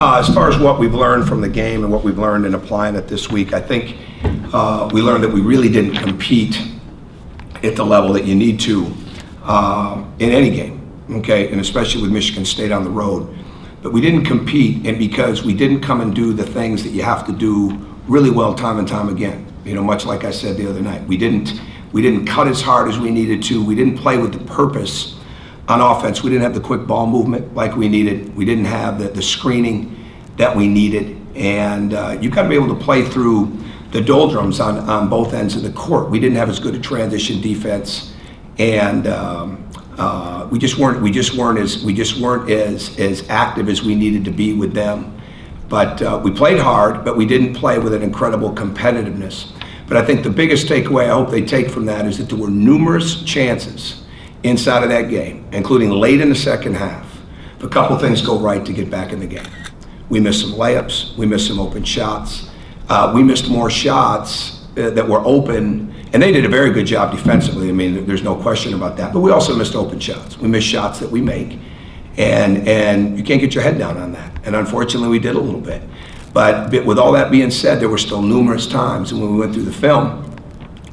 As far as what we've learned from the game and what we've learned in applying it this week, I think we learned that we really didn't compete at the level that you need to in any game, okay, and especially with Michigan State on the road. But we didn't compete, and because we didn't come and do the things that you have to do really well time and time again. You know, much like I said the other night, we didn't cut as hard as we needed to. We didn't play with the purpose on offense. We didn't have the quick ball movement like we needed. We didn't have the screening that we needed. And you've got to be able to play through the doldrums on both ends of the court. We didn't have as good a transition defense, and we just weren't as active as we needed to be with them. But we played hard, but we didn't play with an incredible competitiveness. But I think the biggest takeaway I hope they take from that is that there were numerous chances inside of that game, including late in the second half, if a couple things go right to get back in the game. We missed some layups, we missed some open shots, we missed more shots that were open, and they did a very good job defensively. I mean, there's no question about that, but we also missed open shots. We missed shots that we make, and you can't get your head down on that, and unfortunately we did a little bit. But with all that being said, there were still numerous times, and when we went through the film,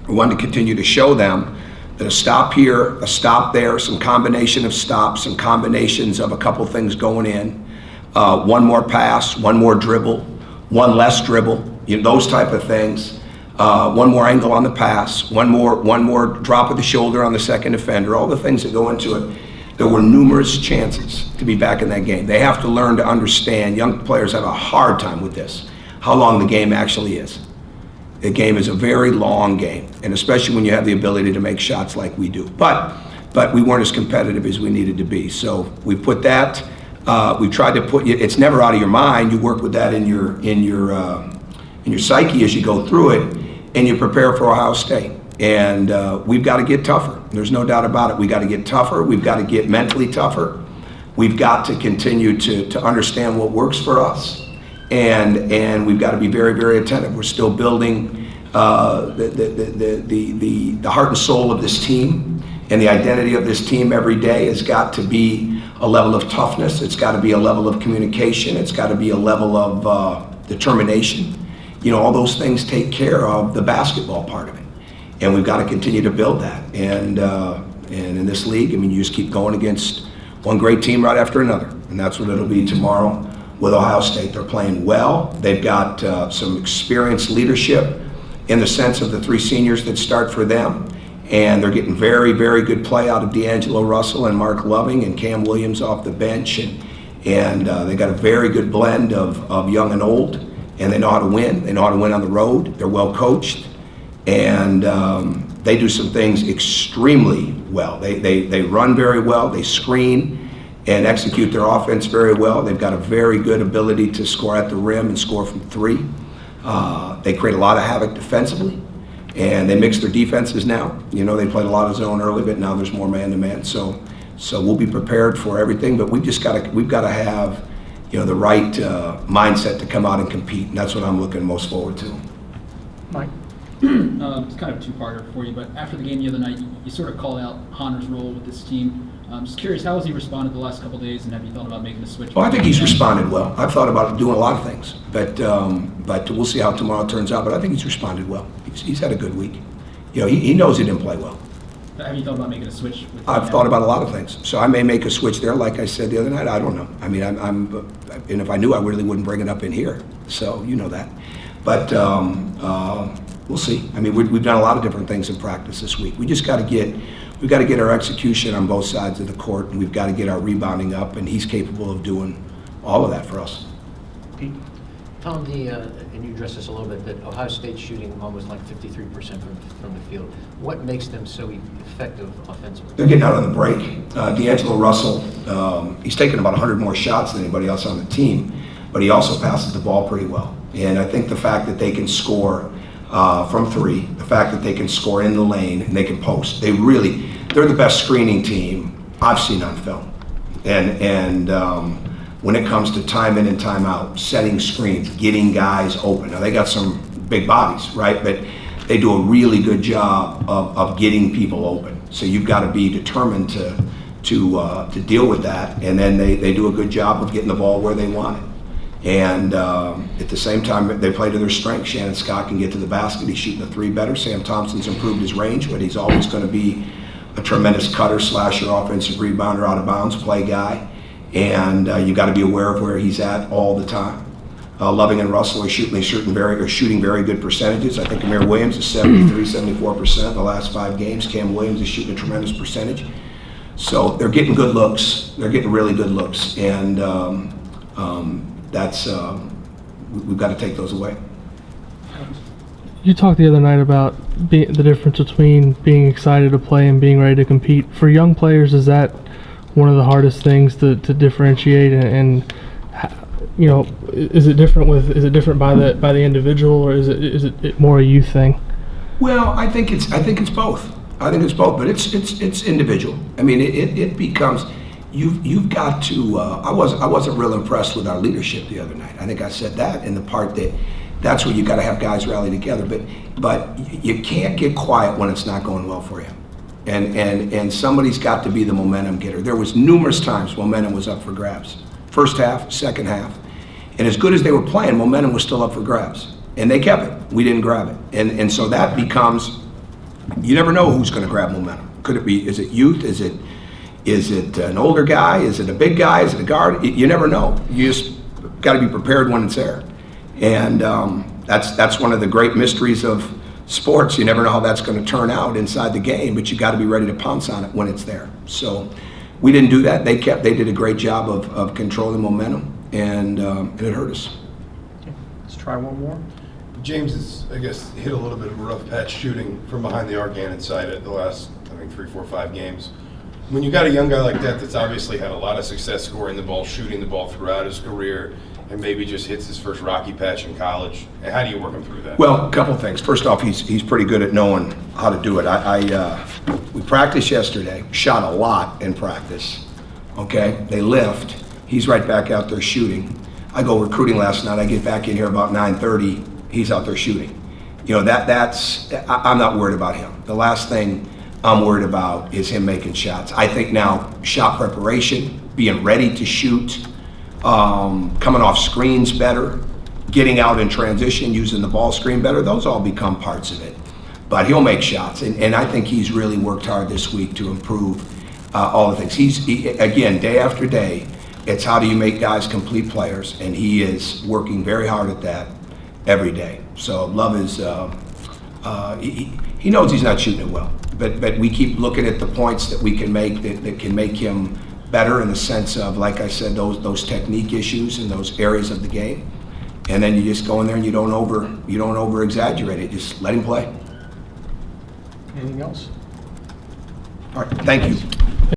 we wanted to continue to show them that a stop here, a stop there, some combination of stops, some combinations of a couple things going in, one more pass, one more dribble, one less dribble, those type of things, one more angle on the pass, one more drop of the shoulder on the second defender, all the things that go into it. There were numerous chances to be back in that game. They have to learn to understand, young players have a hard time with this, how long the game actually is. The game is a very long game, and especially when you have the ability to make shots like we do. But we weren't as competitive as we needed to be. So we put that. We tried to put you. It's never out of your mind. You work with that in your psyche as you go through it, and you prepare for Ohio State. And we've got to get tougher. There's no doubt about it. We got to get tougher. We've got to get mentally tougher. We've got to continue to understand what works for us. And we've got to be very, very attentive. We're still building the heart and soul of this team, and the identity of this team every day has got to be a level of toughness. It's got to be a level of communication. It's got to be a level of determination. All those things take care of the basketball part of it, and we've got to continue to build that. And in this league, I mean, you just keep going against one great team right after another, and that's what it'll be tomorrow. With Ohio State, they're playing well. They've got some experienced leadership in the sense of the three seniors that start for them, and they're getting very, very good play out of D'Angelo Russell and Mark Loving and Cam Williams off the bench, and they got a very good blend of young and old, and they know how to win. They know how to win on the road. They're well coached, and they do some things extremely well. They run very well. They screen and execute their offense very well. They've got a very good ability to score at the rim and score from three. They create a lot of havoc defensively, and they mix their defenses now. They played a lot of zone early, but now there's more man-to-man. So we'll be prepared for everything, but we've got to have the right mindset to come out and compete, and that's what I'm looking most forward to. Mike? It's kind of a two-parter for you, but after the game the other night, you sort of called out Honor's role with this team. I'm just curious, how has he responded the last couple of days, and have you thought about making a switch? Well, I think he's responded well. I've thought about doing a lot of things, but we'll see how tomorrow turns out. But I think he's responded well. He's had a good week. He knows he didn't play well. Have you thought about making a switch? I've thought about a lot of things. So I may make a switch there, like I said the other night. I don't know. I mean, and if I knew, I really wouldn't bring it up in here. So you know that. But we'll see. I mean, we've done a lot of different things in practice this week. We've got to get our execution on both sides of the court, and we've got to get our rebounding up, and he's capable of doing all of that for us. Pete? Tom, and you addressed this a little bit, that Ohio State's shooting almost like 53% from the field. What makes them so effective offensively? They're getting out on the break. D'Angelo Russell, he's taken about 100 more shots than anybody else on the team, but he also passes the ball pretty well. And I think the fact that they can score from three, the fact that they can score in the lane and they can post, they're the best screening team I've seen on film. And when it comes to time in and time out, setting screens, getting guys open. Now they got some big bodies, right? But they do a really good job of getting people open. So you've got to be determined to deal with that. And then they do a good job of getting the ball where they want it. And at the same time, they play to their strength. Shannon Scott can get to the basket. He's shooting the three better. Sam Thompson's improved his range, but he's always going to be a tremendous cutter, slasher, offensive rebounder, out of bounds play guy. And you got to be aware of where he's at all the time. Loving and Russell are shooting very good percentages. I think Amir Williams is 74% in the last 5 games. Cam Williams is shooting a tremendous percentage. So they're getting good looks. They're getting really good looks, and we've got to take those away. You talked the other night about the difference between being excited to play and being ready to compete. For young players, is that one of the hardest things to differentiate? And you know, is it different by the individual, or is it more a youth thing? Well, I think it's both. I think it's both, but it's individual. I mean, it becomes you've got to. I wasn't real impressed with our leadership the other night. I think I said that in the part that's where you got to have guys rally together. But you can't get quiet when it's not going well for you, and somebody's got to be the momentum getter. There was numerous times momentum was up for grabs. First half, second half, and as good as they were playing, momentum was still up for grabs, and they kept it. We didn't grab it, and so that becomes. You never know who's going to grab momentum. Could it be? Is it youth? Is it an older guy? Is it a big guy? Is it a guard? You never know. You just got to be prepared when it's there, and that's one of the great mysteries of sports. You never know how that's going to turn out inside the game, but you got to be ready to pounce on it when it's there. So we didn't do that. They did a great job of controlling momentum, and it hurt us. Okay, let's try one more. James has, I guess, hit a little bit of a rough patch shooting from behind the arc and inside it the last, I think, 3, 4, 5 games. When you got a young guy like that that's obviously had a lot of success scoring the ball, shooting the ball throughout his career, and maybe just hits his first rocky patch in college, and how do you work him through that? Well, a couple things. First off, he's pretty good at knowing how to do it. We practiced yesterday, shot a lot in practice. Okay, they lift. He's right back out there shooting. I go recruiting last night. I get back in here about 9:30. He's out there shooting. You know, I'm not worried about him. The last thing I'm worried about is him making shots. I think now shot preparation, being ready to shoot, coming off screens better, getting out in transition, using the ball screen better, those all become parts of it. But he'll make shots, and I think he's really worked hard this week to improve all the things. Again, day after day, it's how do you make guys complete players, and he is working very hard at that every day. So Love is, he knows he's not shooting it well, but we keep looking at the points that we can make that can make him better in the sense of, like I said, those technique issues and those areas of the game. And then you just go in there and you don't over exaggerate it. Just let him play. Anything else? All right, thank you.